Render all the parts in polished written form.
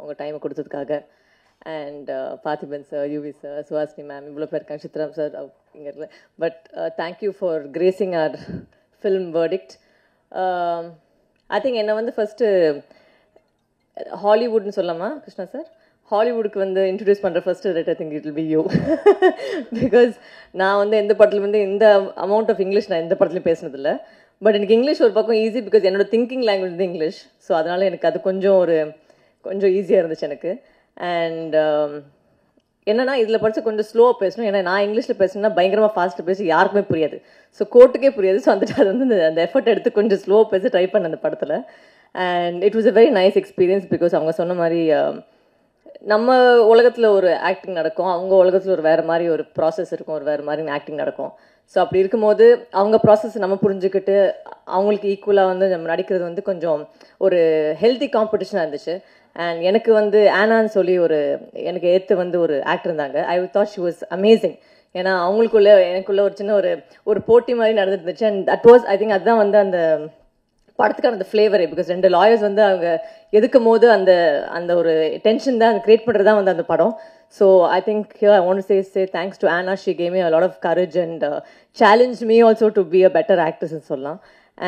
உங்கள் டைமை கொடுத்ததுக்காக. And Parthiban sir, U V sir, Suhasini ma'am, இவ்வளோ பேர் இருக்காங்க, சித்ராம் சார் இங்கே இல்லை. But thank you for gracing our film verdict. I think என்னை வந்து ஃபஸ்ட்டு ஹாலிவுட்னு சொல்லலாமா கிருஷ்ணா சார்? ஹாலிவுட்டுக்கு வந்து இன்ட்ரடியூஸ் பண்ணுற first rate I think it will be you. Because நான் வந்து எந்த படத்தில் வந்து இந்த அமௌண்ட் ஆஃப் இங்கிலீஷ் நான் எந்த படத்துலையும் பேசினதில்லை. பட் எனக்கு இங்கிலீஷ் ஒரு பக்கம் ஈஸி, பிகாஸ் என்னோட திங்கிங் லாங்குவேஜ் வந்து இங்கிலீஷ். ஸோ அதனால் எனக்கு அது கொஞ்சம் ஈஸியாக இருந்துச்சு எனக்கு. அண்ட் என்னன்னா இதில் படித்து கொஞ்சம் ஸ்லோவாக பேசணும். ஏன்னா நான் இங்கிலீஷில் பேசணும்னா பயங்கரமாக ஃபாஸ்ட்டாக பேசி யாருக்குமே புரியாது. ஸோ கோர்ட்டுக்கே புரியாது. ஸோ வந்துட்டு அது வந்து அந்த எஃபர்ட் எடுத்து கொஞ்சம் ஸ்லோவாக பேச ட்ரை பண்ண அந்த படத்தில். And it was a very nice experience. Because அவங்க சொன்ன மாதிரி நம்ம உலகத்தில் ஒரு ஆக்டிங் நடக்கும், அவங்க உலகத்தில் ஒரு வேறு மாதிரி ஒரு ப்ராசஸ் இருக்கும், ஒரு வேறு மாதிரி ஆக்டிங் நடக்கும். ஸோ அப்படி இருக்கும்போது அவங்க ப்ராசஸ் நம்ம புரிஞ்சுக்கிட்டு அவங்களுக்கு ஈக்குவலாக வந்து நம்ம நடிக்கிறது வந்து கொஞ்சம் ஒரு ஹெல்த்தி காம்படிஷனாக இருந்துச்சு. அண்ட் எனக்கு வந்து ஆனான்னு சொல்லி எனக்கு ஏற்று வந்து ஒரு ஆக்டர் இருந்தாங்க. I thought she was amazing. ஏன்னா அவங்களுக்குள்ள எனக்குள்ள ஒரு சின்ன ஒரு போட்டி மாதிரி நடந்துருந்துச்சு. And that was I think அதுதான் வந்து அந்த படத்துக்கான அந்த ஃப்ளேவரே. பிகாஸ் 2 லாயர்ஸ் வந்து அவங்க எதுக்கும் போது அந்த ஒரு டென்ஷன் தான் கிரியேட் பண்ணுறது தான் வந்து அந்த படம். So I think here I want to say thanks to ஆனா. She gave me a lot of courage and challenge me also to be a better ஆக்ட்ரஸ்ன்னு சொல்லலாம்.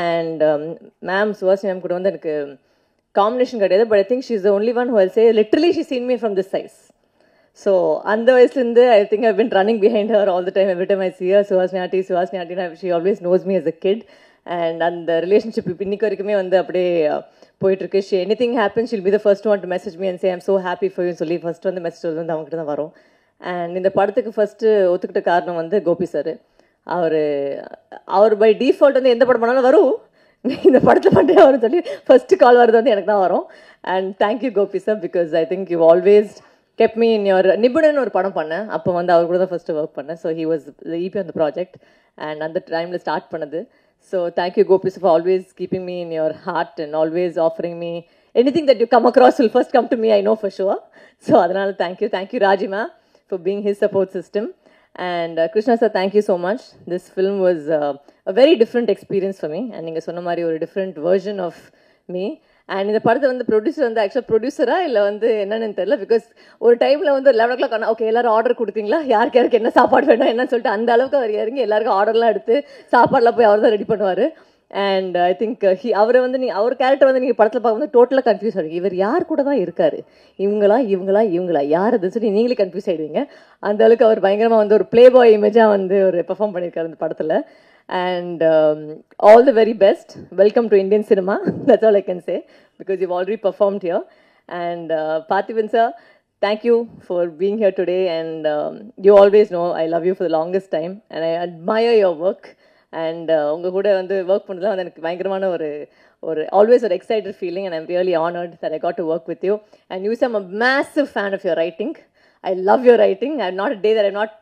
அண்ட் மேம் சுஹாசினி மேம் கூட வந்து எனக்கு காம்பினேஷன் கிடையாது. But I think she is the only one who will say literally she seen me from this size. So அந்த வயசுலேருந்து I think I been running behind her all the time. Every time I see her, Suhasini aunty, she always knows me as a kid. And அந்த relationship இப்போ இன்னைக்கு வரைக்குமே வந்து அப்படியே போயிட்டுருக்கு. She anything happen she'll be the first one to message me and say I'm so happy for you சொல்லி first வந்து message வந்து அவங்ககிட்ட தான் வரும். அண்ட் இந்த படத்துக்கு ஃபர்ஸ்ட்டு ஒத்துக்கிட்ட காரணம் வந்து கோபி சார். அவர் பை டிஃபால்ட் வந்து எந்த படம் பண்ணாலும் வரும், இந்த படத்தில் மட்டும் வரும்னு சொல்லி ஃபர்ஸ்ட்டு கால் வருது வந்து எனக்கு தான் வரும். And thank you Gopi sir, because I think you always kept me in your Nibunan ஒரு படம் பண்ணேன். அப்போ வந்து அவர் கூட தான் ஃபர்ஸ்ட்டு ஒர்க் பண்ணேன். So he was the EP on the project and அந்த டைமில் ஸ்டார்ட் பண்ணது. So thank you Gopi for always keeping me in your heart and always offering me anything that you come across will first come to me, I know for sure. So adanal thank you Rajima for being his support system. And Krishna sir, thank you so much. This film was a very different experience for me, and neenga sonna mari or different version of me. And இந்த படத்தை வந்து producer வந்து ஆக்சுவலாக ப்ரொடியூசராக இல்லை வந்து என்னன்னு தெரியல. Because ஒரு டைமில் வந்து 11 o'clock ஆனால் ஓகே எல்லாரும் ஆர்டர் கொடுத்தீங்களா, யாருக்கு என்ன சாப்பாடு வேணும் என்னன்னு சொல்லிட்டு அந்த அளவுக்கு அவர் இறங்கி எல்லாருக்கும் ஆர்டர்லாம் எடுத்து சாப்பாடெலாம் போய் அவர் தான் ரெடி பண்ணுவார். அண்ட் ஐ திங்க் அவரை வந்து அவர் கேரக்டர் வந்து நீங்கள் படத்தில் பார்க்கும்போது டோட்டலாக கன்ஃபியூஸ் ஆகிடுங்க. இவர் யார் கூட தான் இருக்காரு, இவங்களா யார் அதுன்னு சொல்லி நீங்களே கன்ஃபியூஸ் ஆகிடுவீங்க. அந்த அளவுக்கு அவர் பயங்கரமாக வந்து ஒரு ப்ளே பாய் இமேஜாக வந்து ஒரு பெர்ஃபார்ம் பண்ணியிருக்காரு இந்த படத்தில். And all the very best. Welcome to Indian cinema. That's all I can say, because you've already performed here. And Parthiban sir, thank you for being here today. And you always know I love you for the longest time, and I admire your work. And unga kuda vandu work pannadha vandu enakku bayangaramaana or always an excited feeling, and I'm really honored that I got to work with you. And you say I'm a massive fan of your writing. I love your writing. I've not a day that I've not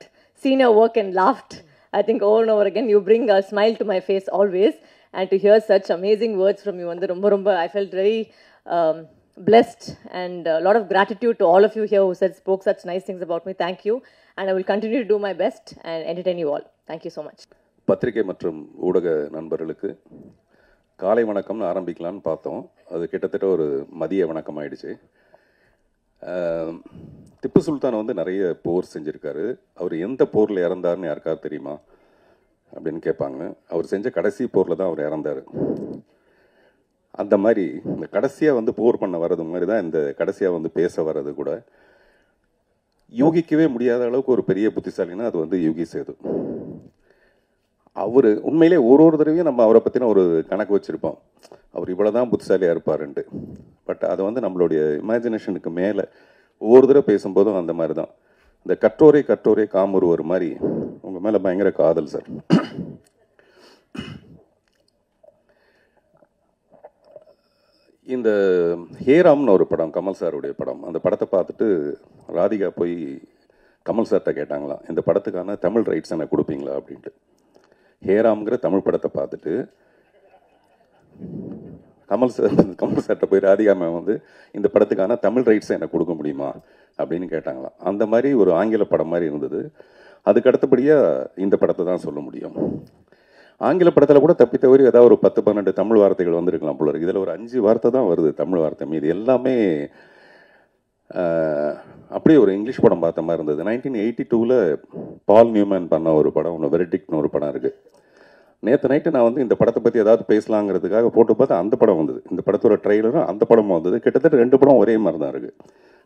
seen your work and laughed. I think over and over again you bring a smile to my face always, and to hear such amazing words from you and romba I felt very blessed, and a lot of gratitude to all of you here who spoke such nice things about me. Thank you, and I will continue to do my best and entertain you all. Thank you so much. பத்திரிகை மற்றும் ஊடக நண்பர்களுக்கு காலை வணக்கம்னு ஆரம்பிக்கலான்னு பார்த்தோம். அது கிட்டத்தட்ட ஒரு மதிய வணக்கம் ஆயிடுச்சு. திப்பு சுல்தான் வந்து நிறைய போர் செஞ்சுருக்காரு. அவர் எந்த போரில் இறந்தார்னு யாருக்காவது தெரியுமா அப்படின்னு கேட்பாங்க. அவர் செஞ்ச கடைசி போரில் தான் அவர் இறந்தார். அந்த மாதிரி இந்த கடைசியாக வந்து போர் பண்ண வர்றது மாதிரி தான் இந்த கடைசியாக வந்து பேச வர்றது கூட. யூகிக்கவே முடியாத அளவுக்கு ஒரு பெரிய புத்திசாலினா அது வந்து யோகி சேது. அவர் உண்மையிலே ஒரு தடவையும் நம்ம அவரை பற்றின ஒரு கணக்கு வச்சுருப்போம், அவர் இவ்வளோ தான் புத்திசாலியாக இருப்பாருன்ட்டு. பட் அது வந்து நம்மளுடைய இமேஜினேஷனுக்கு மேலே ஒவ்வொரு தடவை பேசும்போதும் அந்த மாதிரி தான். இந்த கற்றோரே காமொருவர் மாதிரி உங்கள் மேலே பயங்கர காதல் சார். இந்த ஹேராம்னு ஒரு படம், கமல் சாருடைய படம். அந்த படத்தை பார்த்துட்டு ராதிகா போய் கமல் சார்கிட்ட கேட்டாங்களாம், இந்த படத்துக்கான தமிழ் ரைட்ஸ் எனக்கு கொடுப்பீங்களா அப்படின்ட்டு. ஹேராம்ங்கிற தமிழ் படத்தை பார்த்துட்டு கமல் சார்கிட்ட போய் ராதிகா மேம் வந்து இந்த படத்துக்கான தமிழ் ரைட்ஸை எனக்கு கொடுக்க முடியுமா அப்படின்னு கேட்டாங்களாம். அந்த மாதிரி ஒரு ஆங்கில படம் மாதிரி இருந்தது. அதுக்கு அடுத்தபடியாக இந்த படத்தை தான் சொல்ல முடியும். ஆங்கில படத்தில் கூட தப்பி தவறி ஏதாவது ஒரு 10-12 தமிழ் வார்த்தைகள் வந்திருக்கலாம் போல இருக்கு. இதில் ஒரு 5 வார்த்தை தான் வருது தமிழ் வார்த்தை, மீது எல்லாமே அப்படியே ஒரு இங்கிலீஷ் படம் பார்த்த மாதிரி இருந்தது. 1982 பால் நியூமன் பண்ண ஒரு படம் ஒன்று, வெரிடிக்ட்னு ஒரு படம் இருக்குது. நேற்று நைட்டு நான் வந்து இந்த படத்தை பற்றி ஏதாவது பேசலாங்கிறதுக்காக போட்டு பார்த்தா அந்த படம் வந்தது. இந்த படத்தோட ட்ரெய்லரும் அந்த படமும் வந்தது. கிட்டத்தட்ட 2 படம் ஒரே மாதிரி தான் இருக்குது.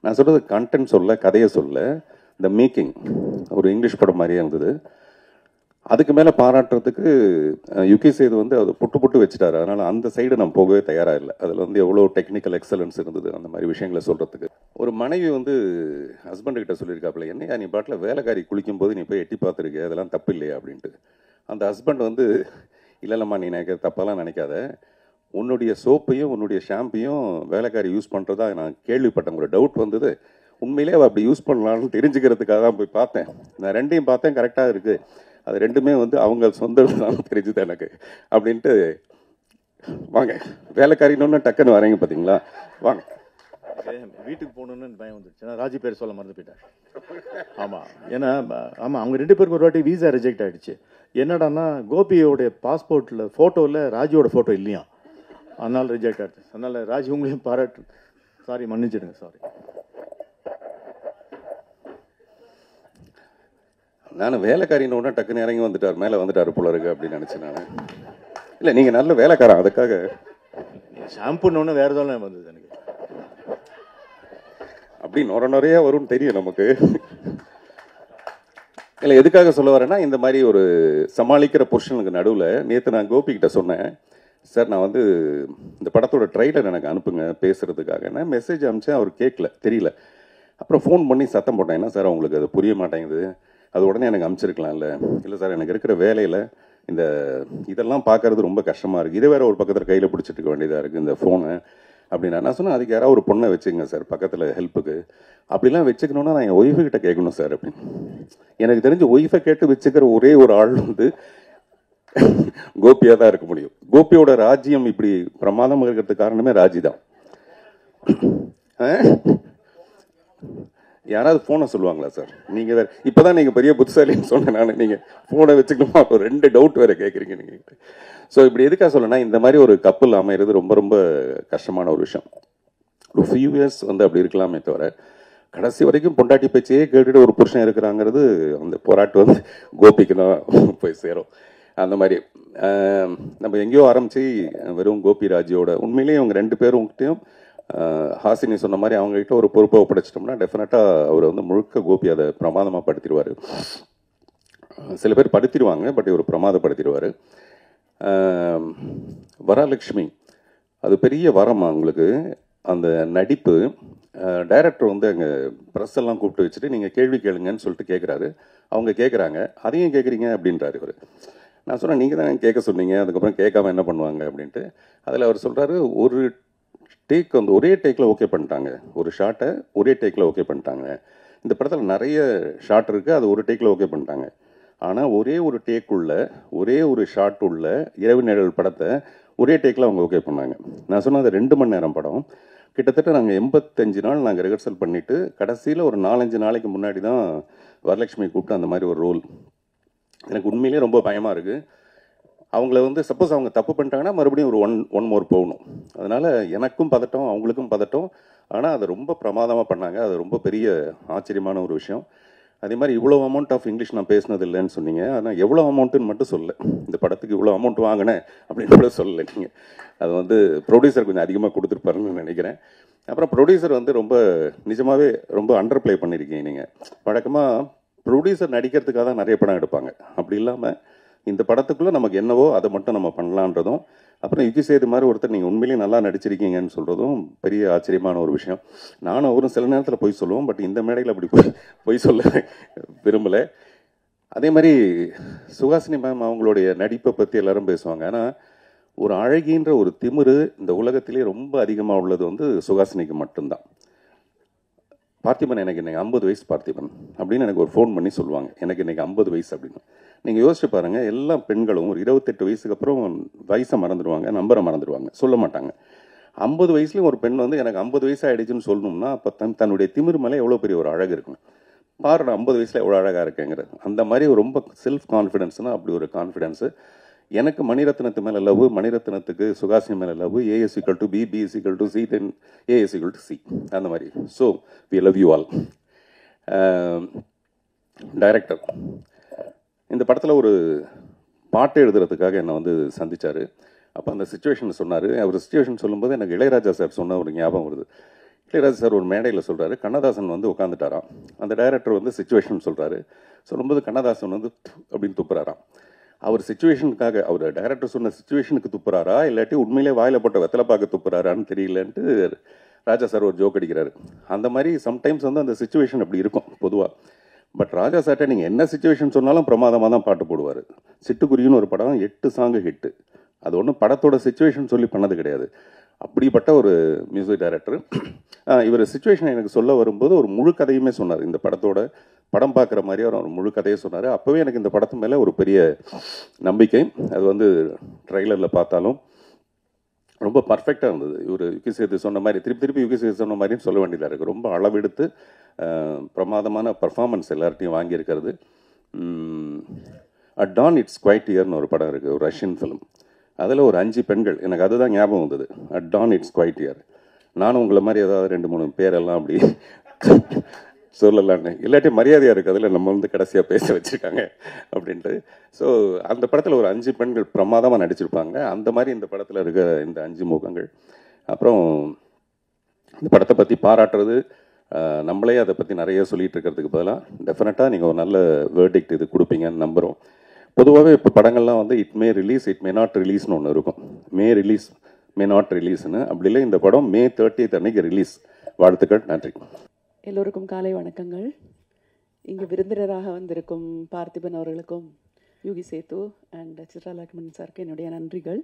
நான் சொல்கிறது கண்டென்ட் சொல்ல, கதையை சொல்ல, இந்த மேக்கிங் ஒரு இங்கிலீஷ் படம் மாதிரியே இருந்தது. அதுக்கு மேலே பாராட்டுறதுக்கு யுகி சேது வந்து அதை புட்டு வச்சுட்டாரு. அதனால் அந்த சைடு நான் போகவே தயாராக இல்லை. அதில் வந்து எவ்வளோ டெக்னிக்கல் எக்ஸலன்ஸ் இருந்தது அந்த மாதிரி விஷயங்களை சொல்கிறதுக்கு. ஒரு மனைவி வந்து ஹஸ்பண்டுக்கிட்ட சொல்லியிருக்காப்புல, என்னையா நீ பாட்டில் வேலைக்காரி குளிக்கும் போது நீ போய் எட்டி பார்த்துருக்க, அதெல்லாம் தப்பு இல்லையா அப்படின்ட்டு. அந்த ஹஸ்பண்ட் வந்து, இல்லைல்லம்மா நீ நினைக்க தப்பாலாம் நினைக்காத, உன்னுடைய சோப்பையும் உன்னுடைய ஷாம்பையும் வேலைக்காரி யூஸ் பண்ணுறதா நான் கேள்விப்பட்டேன், ஒரு டவுட் வந்தது, உண்மையிலே அவள் அப்படி யூஸ் பண்ணலான்னு தெரிஞ்சுக்கிறதுக்காக தான் போய் பார்த்தேன். நான் ரெண்டையும் பார்த்தேன், கரெக்டாக இருக்குது, அது ரெண்டுமே வந்து அவங்க சொந்தம் தான் தெரிஞ்சுது எனக்கு அப்படின்ட்டு. வாங்க வேலைக்காரின்னு டக்குன்னு வரீங்க பார்த்தீங்களா, வாங்க. வீட்டுக்கு போகணுன்னு பயம் வந்துருச்சு. ஏன்னா ராஜி பேர் சொல்ல மறந்து போயிட்டேன். ஆமாம், ஏன்னா ஆமாம் அவங்க 2 பேருக்கு ஒரு வாட்டி வீசா ரிஜெக்ட் ஆகிடுச்சு. என்னடான்னா கோபியோடைய பாஸ்போர்ட்டில் ஃபோட்டோவில் ராஜியோட ஃபோட்டோ இல்லையா, அதனால் ரிஜெக்ட் ஆகிடுச்சு. அதனால் ராஜி உங்களையும் பாராட்டு, சாரி மன்னிச்சிடுங்க, சாரி. நான் வேலைக்காரின்னு டக்குன்னு இறங்கி வந்துட்டார், மேலே வந்துட்டார் போல இருக்கு அப்படின்னு நினச்சேன் நான். இல்லை நீங்கள் நல்ல வேலைக்காரன், அதுக்காக ஷாம்புன்னு வேறு எதாவது வந்தது எனக்கு. அப்படி நிறைய வரும்னு தெரியும் நமக்கு. இல்லை எதுக்காக சொல்ல வரேன்னா, இந்த மாதிரி ஒரு சமாளிக்கிற புருஷனுக்கு நடுவில் நேற்று நான் கோபிக்கிட்ட சொன்னேன், சார் நான் வந்து இந்த படத்தோட ட்ரைலர் எனக்கு அனுப்புங்க பேசுகிறதுக்காக. நான் மெசேஜ் அனுப்பிச்சேன், அவர் கேட்கல, தெரியல. அப்புறம் ஃபோன் பண்ணி சத்தம் போட்டேன், என்ன சார் உங்களுக்கு அது புரிய மாட்டேங்குது, அது உடனே எனக்கு அனுப்பிச்சிருக்கலாம்ல. இல்லை சார் எனக்கு இருக்கிற வேலையில் இந்த இதெல்லாம் பார்க்கறது ரொம்ப கஷ்டமாக இருக்குது, இதே வேறு ஒரு பக்கத்தில் கையில் பிடிச்சிட்டு இருக்க வேண்டியதாக இருக்குது இந்த ஃபோனை அப்படின்னா. நான் சொன்னேன், அதுக்கு யாராவது ஒரு பொண்ணை வச்சுக்கங்க சார் பக்கத்தில் ஹெல்ப்புக்கு, அப்படிலாம் வச்சுக்கணுன்னா நான் என் ஒய்ஃபு கிட்ட கேட்கணும் சார் அப்படின்னு. எனக்கு தெரிஞ்சு ஒய்ஃபை கேட்டு வச்சுக்கிற ஒரே ஒரு ஆள் வந்து கோபியாக தான் இருக்க முடியும். கோபியோட ராஜ்யம் இப்படி பிரமாதமாக இருக்கிறதுக்கு காரணமே ராஜி தான். யாராவது ஃபோனை சொல்லுவாங்களா சார்? நீங்கள் வேறு இப்போ தான் நீங்கள் பெரிய புத்திசாலின்னு சொன்னேன் நான், நீங்கள் ஃபோனை வச்சுக்கணுமா, ஒரு 2 டவுட் வேறு கேட்குறீங்க நீங்கள். ஸோ இப்படி எதுக்காக சொல்லணும்னா, இந்த மாதிரி ஒரு கப்பல் அமைகிறது ரொம்ப ரொம்ப கஷ்டமான ஒரு விஷயம். ஒரு ஃபியூ இயர்ஸ் வந்து அப்படி இருக்கலாமே தவிர, கடைசி வரைக்கும் பொண்டாட்டி பேச்சையே கேட்டுட்டு ஒரு புருஷன் இருக்கிறாங்கிறது அந்த போராட்டம் வந்து கோபிக்கு தான் போய் சேரும். அந்த மாதிரி நம்ம எங்கேயோ ஆரம்பித்து வெறும் கோபி ராஜியோட உண்மையிலேயே அவங்க 2 பேருக்கிட்டையும் ஹாசினி சொன்ன மாதிரி அவங்ககிட்ட ஒரு பொறுப்பை ஒப்படைச்சிட்டோம்னா டெஃபினட்டாக அவர் வந்து முழுக்க கோபி அதை பிரமாதமாக படுத்திடுவார். சில பேர் படுத்திடுவாங்க, பட் இவர் பிரமாதப்படுத்திடுவார். வரலட்சுமி அது பெரிய வரம் அவங்களுக்கு. அந்த நடிப்பு டைரக்டர் வந்து அங்கே ப்ரெஸ் எல்லாம் கூப்பிட்டு வச்சுட்டு நீங்கள் கேள்வி கேளுங்கன்னு சொல்லிட்டு கேட்குறாரு. அவங்க கேட்குறாங்க, அதையும் கேட்குறீங்க அப்படின்றாரு இவர். நான் சொன்னேன், நீங்கள் தான் கேட்க சொன்னீங்க, அதுக்கப்புறம் கேட்காம என்ன பண்ணுவாங்க அப்படின்ட்டு. அதில் அவர் சொல்கிறாரு, ஒரு டேக் வந்து ஒரே டேக்கில் ஓகே பண்ணிட்டாங்க, ஒரு ஷாட்டை ஒரே டேக்கில் ஓகே பண்ணிட்டாங்க. இந்த படத்தில் நிறைய ஷாட் இருக்குது, அது ஒரு டேக்கில் ஓகே பண்ணிட்டாங்க. ஆனால் ஒரே ஒரு டேக் உள்ள, ஒரே ஒரு ஷாட் உள்ள இரவு நிழல் படத்தை ஒரே டேக்கில் அவங்க ஓகே பண்ணாங்க. நான் சொன்ன அது 2 மணி நேரம் படம். கிட்டத்தட்ட நாங்கள் 85 நாள் நாங்கள் ரிஹர்சல் பண்ணிவிட்டு கடைசியில் ஒரு 4-5 நாளைக்கு முன்னாடி தான் வரலட்சுமி கூப்பிட்டு அந்த மாதிரி ஒரு ரோல். எனக்கு உண்மையிலே ரொம்ப பயமாக இருக்குது. அவங்கள வந்து சப்போஸ் அவங்க தப்பு பண்ணிட்டாங்கன்னா மறுபடியும் ஒரு ஒன் மோர் போகணும். அதனால் எனக்கும் பதட்டம், அவங்களுக்கும் பதட்டம். ஆனால் அதை ரொம்ப பிரமாதமாக பண்ணாங்க. அது ரொம்ப பெரிய ஆச்சரியமான ஒரு விஷயம். அதே மாதிரி இவ்வளோ அமௌண்ட் ஆஃப் இங்கிலீஷ் நான் பேசினது இல்லைன்னு சொன்னீங்க. ஆனால் எவ்வளோ அமௌண்ட்டுன்னு மட்டும் சொல்ல, இந்த படத்துக்கு இவ்வளோ அமௌண்ட் வாங்கினேன் அப்படின்னு கூட சொல்லலை நீங்கள். அது வந்து ப்ரொடியூசர் கொஞ்சம் அதிகமாக கொடுத்துருப்பாருன்னு நினைக்கிறேன். அப்புறம் ப்ரொடியூசர் வந்து ரொம்ப நிஜமாகவே ரொம்ப அண்டர் ப்ளே பண்ணியிருக்கீங்க நீங்கள். வழக்கமாக ப்ரொடியூசர் நடிக்கிறதுக்காக தான் நிறைய படம் எடுப்பாங்க. அப்படி இல்லாமல் இந்த படத்துக்குள்ளே நமக்கு என்னவோ அதை மட்டும் நம்ம பண்ணலான்றதும், அப்புறம் யுகி சேது மாதிரி ஒருத்தர் நீங்கள் உண்மையிலேயே நல்லா நடிச்சிருக்கீங்கன்னு சொல்கிறதும் பெரிய ஆச்சரியமான ஒரு விஷயம். நானும் அவரும் சில நேரத்தில் பொய் சொல்லுவோம், பட் இந்த மேடையில் அப்படி பொய் சொல்ல விரும்பலை. அதே மாதிரி சுஹாசினி மேம் அவங்களுடைய நடிப்பை பற்றி எல்லாரும் பேசுவாங்க. ஆனால் ஒரு அழகின்ற ஒரு திமிரு இந்த உலகத்திலே ரொம்ப அதிகமாக உள்ளது வந்து சுஹாசினிக்கு மட்டும்தான். பார்த்திபன் எனக்கு இன்றைக்கி 50 வயசு பார்த்திபன் அப்படின்னு எனக்கு ஒரு ஃபோன் பண்ணி சொல்லுவாங்க, எனக்கு இன்றைக்கி 50 வயசு அப்படின்னு. நீங்கள் யோசிச்சு பாருங்கள், எல்லா பெண்களும் ஒரு 28 வயசுக்கு அப்புறம் வயசை மறந்துடுவாங்க, நம்பரை மறந்துடுவாங்க, சொல்ல மாட்டாங்க. 50 வயசுலேயும் ஒரு பெண் வந்து எனக்கு 50 வயசு ஆகிடுச்சுன்னு சொல்லணும்னா அப்போ தன்னுடைய திமிர் மேலே எவ்வளோ பெரிய ஒரு அழகு இருக்கணும். பாரு நான் 50 வயசில் எவ்வளோ அழகாக இருக்கேங்கிறது. அந்த மாதிரி ரொம்ப செல்ஃப் கான்ஃபிடென்ஸ்னால் அப்படி ஒரு கான்ஃபிடென்ஸு. எனக்கு மணிரத்னத்து மேலே லவ், மணிரத்னத்துக்கு சுகாசினி மேலே love, A is equal to B, B is equal to C, then A is equal to C, அந்த மாதிரி. So we love you all. Director இந்த படத்தில் ஒரு பாட்டு எழுதுறதுக்காக என்னை வந்து சந்தித்தார். அப்போ அந்த சுச்சுவேஷன் சொன்னார். அவர் சுச்சுவேஷன் சொல்லும்போது எனக்கு இளையராஜா சார் சொன்ன ஒரு ஞாபகம் வருது. இளையராஜா சார் ஒரு மேடையில் சொல்கிறாரு, கண்ணதாசன் வந்து உட்காந்துட்டாராம். அந்த டைரக்டர் வந்து சுச்சுவேஷன் சொல்கிறாரு. சொல்லும்போது கண்ணதாசன் வந்து அப்படின்னு துப்புறாராம். அவர் சுச்சுவேஷனுக்காக, அவர் டைரக்டர் சொன்ன சுச்சுவேஷனுக்கு துப்புறாரா இல்லாட்டி உண்மையிலே வாயில போட்ட வெத்தலை பார்க்க துப்புறாரான்னு தெரியலன்ட்டு ராஜா சார் ஒரு ஜோக் அடிக்கிறாரு. அந்த மாதிரி சம்டைம்ஸ் வந்து அந்த சுச்சுவேஷன் அப்படி இருக்கும் பொதுவாக. பட் ராஜா சார்ட்ட நீங்கள் என்ன சுச்சுவேஷன் சொன்னாலும் பிரமாதமாக தான் பாட்டு போடுவார். சிட்டுக்குருவின்னு ஒரு படம் 8 சாங்கு ஹிட்டு. அது ஒன்றும் படத்தோட சுச்சுவேஷன் சொல்லி பண்ணது கிடையாது. அப்படிப்பட்ட ஒரு மியூசிக் டைரக்டர். இவர் சுச்சுவேஷன் எனக்கு சொல்ல வரும்போது ஒரு முழு கதையுமே சொன்னார். இந்த படத்தோட படம் பார்க்குற மாதிரி அவர் ஒரு முழு கதையை சொன்னார். அப்போவே எனக்கு இந்த படத்து மேலே ஒரு பெரிய நம்பிக்கை. அது வந்து ட்ரைலரில் பார்த்தாலும் ரொம்ப பர்ஃபெக்டாக இருந்தது. இவர் யுகி சேது சொன்ன மாதிரி திருப்பி யுகி சேது சொன்ன மாதிரியும் சொல்ல வேண்டியதாக இருக்குது. ரொம்ப அளவெடுத்து பிரமாதமான பர்ஃபார்மன்ஸ் எல்லார்ட்டையும் வாங்கியிருக்கிறது. அட் டான் இட்ஸ் குவைட் இயர்னு ஒரு படம் இருக்குது, ஒரு ரஷ்யன் ஃபிலிம். அதில் ஒரு 5 பெண்கள், எனக்கு அதுதான் ஞாபகம் வந்தது. At dawn it's quite year. நானும் உங்களை மாதிரி ஏதாவது 2-3 பேரெல்லாம் அப்படி சொல்லலான்னு, இல்லாட்டி மரியாதையாக இருக்குது அதில் நம்ம வந்து கடைசியாக பேச வச்சுருக்காங்க அப்படின்ட்டு. ஸோ அந்த படத்தில் ஒரு 5 பெண்கள் பிரமாதமாக நடிச்சிருப்பாங்க. அந்த மாதிரி இந்த படத்தில் இருக்க இந்த 5 முகங்கள். அப்புறம் இந்த படத்தை பற்றி பாராட்டுறது, நம்மளே அதை பற்றி நிறைய சொல்லிகிட்டு இருக்கிறதுக்கு பதிலாக டெஃபினட்டாக நீங்கள் ஒரு நல்ல வேர்டிக்ட் இது கொடுப்பீங்கன்னு நம்புகிறோம். பொதுவாகவே இப்போ படங்கள்லாம் வந்து it may release, it may not ரிலீஸ்னு ஒன்று இருக்கும். மே ரிலீஸ், மே நாட் ரிலீஸ்னு. அப்படி இல்லை, இந்த படம் May 30 அன்னைக்கு ரிலீஸ். வாழ்த்துக்கள், நன்றி. எல்லோருக்கும் காலை வணக்கங்கள். இங்கே விருந்தினராக வந்திருக்கும் பார்த்திபன் அவர்களுக்கும் யுகி சேது அண்ட் சித்ரா லக்ஷ்மணன் சாருக்கு என்னுடைய நன்றிகள்.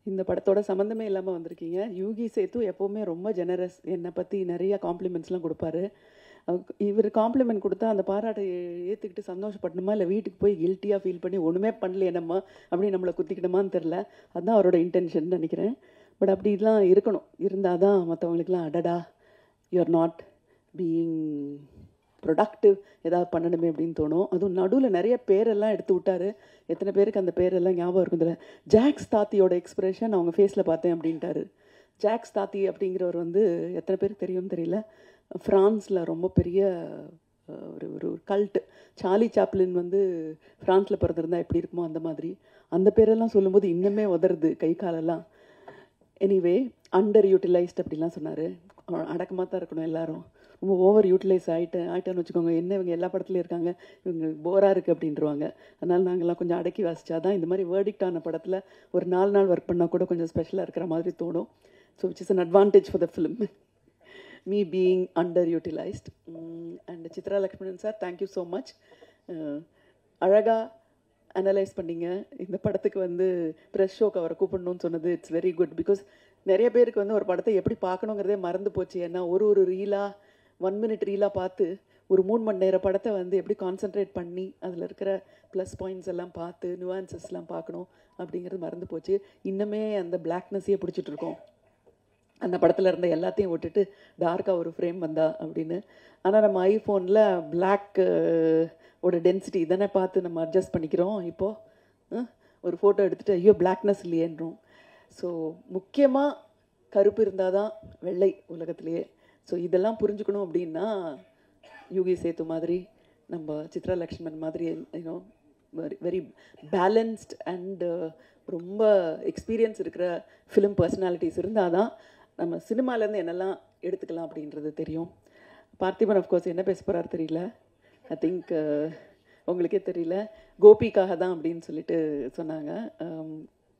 இந்த படத்தோட சம்மந்தமே இல்லாமல் வந்திருக்கீங்க. யுகி சேது எப்போவுமே ரொம்ப ஜெனரஸ், என்னை பற்றி நிறைய காம்ப்ளிமெண்ட்ஸ்லாம் கொடுப்பாரு. இவர் காம்ப்ளிமெண்ட் கொடுத்தா அந்த பாராட்டை ஏற்றுக்கிட்டு சந்தோஷப்படணுமா இல்லை வீட்டுக்கு போய் கில்ட்டியாக ஃபீல் பண்ணி ஒன்றுமே பண்ணலையே நம்ம அப்படி நம்மளை குத்திக்கிட்டோமான்னு தெரில. அதுதான் அவரோட இன்டென்ஷன் நினைக்கிறேன். பட் அப்படிலாம் இருக்கணும். இருந்தால் தான் மற்றவங்களுக்குலாம் அடடா யூஆர் நாட் பீயிங் ப்ரொடக்டிவ், ஏதாவது பண்ணணுமே அப்படின்னு தோணும். அதுவும் நடுவில் நிறைய பேரெல்லாம் எடுத்து விட்டார். எத்தனை பேருக்கு அந்த பேரெல்லாம் ஞாபகம் இருக்கும் தெரியல. ஜாக்ஸ் தாத்தியோட எக்ஸ்பிரஷன் அவங்க ஃபேஸில் பார்த்தேன் அப்படின்ட்டாரு. ஜாக்ஸ் தாத்தி அப்படிங்கிறவர் வந்து எத்தனை பேருக்கு தெரியும்னு தெரியல. ஃப்ரான்ஸில் ரொம்ப பெரிய ஒரு கல்ட்டு. சார்லி சாப்ளின் வந்து ஃப்ரான்ஸில் பிறந்திருந்தா எப்படி இருக்குமோ அந்த மாதிரி. அந்த பேரெல்லாம் சொல்லும்போது இன்னுமே உதறது கை காலெல்லாம். எனிவே அண்டர் யூட்டிலைஸ்ட் அப்படிலாம் சொன்னார். அடக்கமாக தான் இருக்கணும் எல்லாரும். ரொம்ப ஓவர் யூட்டிலைஸ் ஆகிட்டேன்னு வச்சுக்கோங்க. என்ன இவங்க எல்லா படத்துலையும் இருக்காங்க, இவங்க போராக இருக்குது அப்படின்றவாங்க. அதனால் நாங்கள்லாம் கொஞ்சம் அடக்கி வாசிச்சா தான் இந்த மாதிரி வேர்டிக்டான படத்தில் ஒரு 4 நாள் ஒர்க் பண்ணால் கூட கொஞ்சம் ஸ்பெஷலாக இருக்கிற மாதிரி தோணும். So which is an advantage for the film, me being underutilized. And Chitra Lakshmanan sir, thank you so much. அழகாக அனலைஸ் பண்ணிங்க. இந்த படத்துக்கு வந்து ப்ரெஸ் ஷோக்கு அவரை கூப்பிடணும்னு சொன்னது இட்ஸ் வெரி குட். பிகாஸ் நிறைய பேருக்கு வந்து ஒரு படத்தை எப்படி பார்க்கணுங்கிறதே மறந்து போச்சு. ஏன்னா ஒரு ரீலாக 1 minute ரீலாக பார்த்து ஒரு 3 மணி நேர படத்தை வந்து எப்படி கான்சென்ட்ரேட் பண்ணி அதில் இருக்கிற ப்ளஸ் பாயிண்ட்ஸ் எல்லாம் பார்த்து நியூவான்சஸ்லாம் பார்க்கணும் அப்படிங்கிறது மறந்து போச்சு. இன்னுமே அந்த பிளாக்னஸையே பிடிச்சிட்டு இருக்கோம். அந்த படத்தில் இருந்த எல்லாத்தையும் விட்டுட்டு டார்க்காக ஒரு ஃப்ரேம் வந்தா அப்படின்னு. ஆனால் நம்ம ஐஃபோனில் பிளாக் ஓட டென்சிட்டி இதனை பார்த்து நம்ம அட்ஜஸ்ட் பண்ணிக்கிறோம். இப்போது ஒரு ஃபோட்டோ எடுத்துகிட்டு ஐயோ பிளாக்னஸ் இல்லையேன்றோம். ஸோ முக்கியமாக கருப்பு இருந்தால் தான் வெள்ளை உலகத்திலேயே. ஸோ இதெல்லாம் புரிஞ்சுக்கணும் அப்படின்னா யுகி சேது மாதிரி, நம்ம சித்ரா லக்ஷ்மணன் மாதிரி யூனோ வெரி பேலன்ஸ்ட் அண்ட் ரொம்ப எக்ஸ்பீரியன்ஸ் இருக்கிற ஃபிலிம் பர்சனாலிட்டிஸ் இருந்தால் தான் நம்ம சினிமாலேருந்து என்னெல்லாம் எடுத்துக்கலாம் அப்படின்றது தெரியும். பார்த்திபன் அஃப்கோர்ஸ் என்ன பேச போகிறார் தெரியல. ஐ திங்க் உங்களுக்கே தெரியல. கோபிக்காக தான் அப்படின்னு சொல்லிட்டு சொன்னாங்க.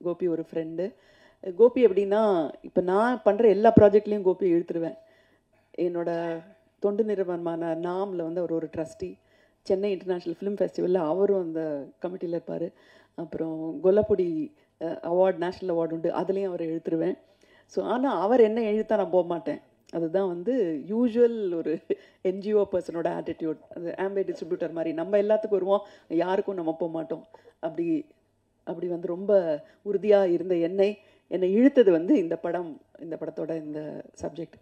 கோபி ஒரு ஃப்ரெண்டு. கோபி எப்படின்னா, இப்போ நான் பண்ணுற எல்லா ப்ராஜெக்ட்லேயும் கோபியை இழுத்துருவேன். என்னோட தொண்டு நிறுவனமான நாமில் வந்து அவர் ஒரு ட்ரஸ்டி. சென்னை இன்டர்நேஷ்னல் ஃபிலிம் ஃபெஸ்டிவலில் அவரும் அந்த கமிட்டியில் இருப்பார். அப்புறம் கொல்லப்பொடி அவார்டு, நேஷ்னல் அவார்டு உண்டு, அதுலேயும் அவரை இழுத்துருவேன். ஸோ ஆனால் அவர் என்ன எழுத்தா நான் போக மாட்டேன். அதுதான் வந்து யூஸ்வல் ஒரு என்ஜிஓ பர்சனோட ஆட்டிடியூட். அது ஆம்பே டிஸ்ட்ரிபியூட்டர் மாதிரி நம்ம எல்லாத்துக்கும் வருவோம், யாருக்கும் நம்ம போக மாட்டோம். அப்படி வந்து ரொம்ப உறுதியாக இருந்த என்னை இழுத்தது வந்து இந்த படத்தோட இந்த சப்ஜெக்ட்.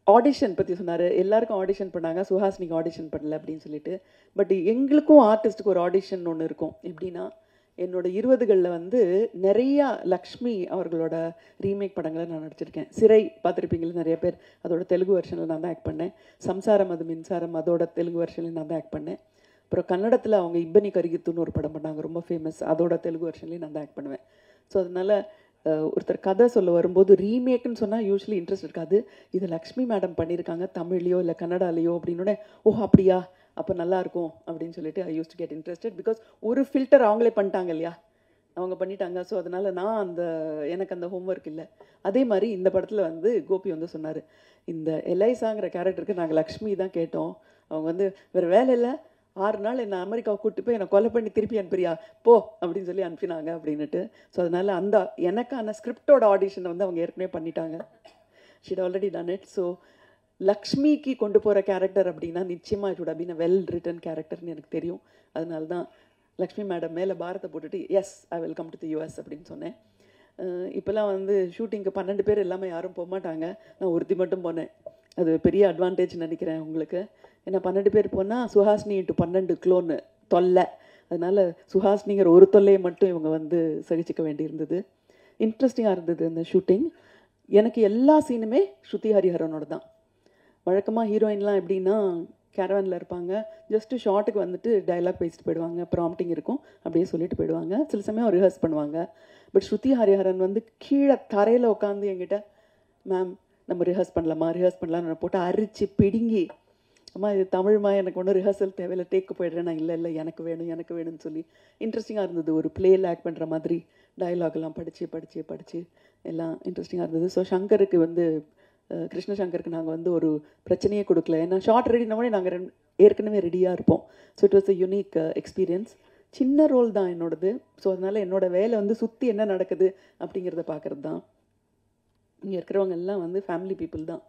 ஆடிஷன் பற்றி சொன்னார். எல்லாருக்கும் ஆடிஷன் பண்ணாங்க, சுஹாசினிக்கு ஆடிஷன் பண்ணல அப்படின்னு சொல்லிட்டு. பட் எங்களுக்கும் ஆர்டிஸ்ட்டுக்கு ஒரு ஆடிஷன் ஒன்று இருக்கும். எப்படின்னா, என்னோட 20களில் வந்து நிறையா லக்ஷ்மி அவர்களோட ரீமேக் படங்களை நான் நடிச்சிருக்கேன். சிறை பார்த்துருப்பீங்களா நிறைய பேர், அதோட தெலுங்கு வெர்ஷனில் நான் தான் ஆக்ட் பண்ணேன். சம்சாரம் அது மின்சாரம் அதோட தெலுங்கு வெர்ஷனில் நான் தான் ஆக்ட் பண்ணேன். அப்புறம் கன்னடத்தில் அவங்க இப்பனி கரிகித்துன்னு ஒரு படம் பண்ணாங்க, ரொம்ப ஃபேமஸ், அதோட தெலுங்கு வெர்ஷன்லேயும் நான் தான் ஆக்ட் பண்ணுவேன். ஸோ அதனால் ஒருத்தர் கதை சொல்ல வரும்போது ரீமேக்குன்னு சொன்னால் யூஸ்வலி இன்ட்ரெஸ்ட் இருக்காது. இது லக்ஷ்மி மேடம் பண்ணியிருக்காங்க தமிழ்லையோ இல்லை கன்னடாலேயோ அப்படின்னோடனே, ஓ அப்படியா, அப்போ நல்லாயிருக்கும் அப்படின்னு சொல்லிட்டு I use to get interested. Because ஒரு ஃபில்டர் அவங்களே பண்ணிட்டாங்க இல்லையா, அவங்க பண்ணிட்டாங்க. ஸோ அதனால் நான் எனக்கு அந்த ஹோம்ஒர்க் இல்லை. அதே மாதிரி இந்த படத்தில் வந்து கோபி வந்து சொன்னார், இந்த எலைசாங்கிற கேரக்டருக்கு நாங்கள் லக்ஷ்மி தான் கேட்டோம். அவங்க வந்து வேறு வேலை இல்லை, 6 நாள் என்னை அமெரிக்காவை கூப்பிட்டு போய் என்னை கொலை பண்ணி திருப்பி அனுப்புறியா போ அப்படின்னு சொல்லி அனுப்பினாங்க அப்படின்னுட்டு. ஸோ அதனால் அந்த எனக்கான ஸ்கிரிப்டோட ஆடிஷனை வந்து அவங்க ஏற்கனவே பண்ணிட்டாங்க. She'd already done it. So லக்ஷ்மிக்கு கொண்டு போகிற கேரக்டர் அப்படின்னா நிச்சயமாக it would been a well written கேரக்டர்னு எனக்கு தெரியும். அதனால தான் லக்ஷ்மி மேடம் மேலே பாரத்தை போட்டுட்டு yes I will come to the US அப்படின்னு சொன்னேன். இப்போல்லாம் வந்து ஷூட்டிங்க்கு 12 பேர் எல்லாமே யாரும் போக மாட்டாங்க, நான் ஒருத்தி மட்டும் போனேன். அது பெரிய அட்வான்டேஜ் நினைக்கிறேன் உங்களுக்கு. ஏன்னா 12 பேர் போனால் சுஹாசினி × 12 க்ளோன்னு தொல்லை. அதனால் சுஹாசினிங்கிற ஒரு தொல்லையை மட்டும் இவங்க வந்து சகிச்சிக்க வேண்டியிருந்தது. இன்ட்ரெஸ்டிங்காக இருந்தது அந்த ஷூட்டிங். எனக்கு எல்லா சீனுமே ஸ்ருதி ஹரிஹரனோட தான். வழக்கமாக ஹீரோயின்லாம் எப்படின்னா கேரவனில் இருப்பாங்க, ஜஸ்ட்டு ஷார்ட்டுக்கு வந்துட்டு டைலாக் பேசிட்டு போயிடுவாங்க, ப்ராம்ப்டிங் இருக்கும், அப்படியே சொல்லிட்டு போயிடுவாங்க. சில சமயம் ரிஹர்ஸ் பண்ணுவாங்க. பட் ஸ்ருதி ஹரிஹரன் வந்து கீழே தரையில் உட்காந்து என்கிட்ட, மேம் நம்ம ரிஹர்ஸ் பண்ணலாம்னு போட்டு அரிச்சு பிடுங்கி, அம்மா இது தமிழ்மா, எனக்கு ஒன்றும் ரிஹர்சல் தேவையில்லை, டேக்கு போய்டுறேன், நான் இல்லை எனக்கு வேணும்னு சொல்லி இன்ட்ரெஸ்டிங்காக இருந்தது. ஒரு பிளேயில் ஆக்ட் பண்ணுற மாதிரி டைலாக்லாம் படித்து எல்லாம் இன்ட்ரெஸ்டிங்காக இருந்தது. ஸோ சங்கருக்கு வந்து கிருஷ்ண சங்கருக்கு நாங்கள் வந்து ஒரு பிரச்சனையே கொடுக்கல. ஏன்னா ஷார்ட் ரெடினோடனே நாங்கள் ஏற்கனவே ரெடியாக இருப்போம். So it was a unique experience. சின்ன ரோல் தான் என்னோடது. ஸோ அதனால் என்னோடய வேலை வந்து சுற்றி என்ன நடக்குது அப்படிங்கிறத பார்க்குறது தான். இங்கே இருக்கிறவங்க எல்லாம் வந்து ஃபேமிலி பீப்புள் தான்.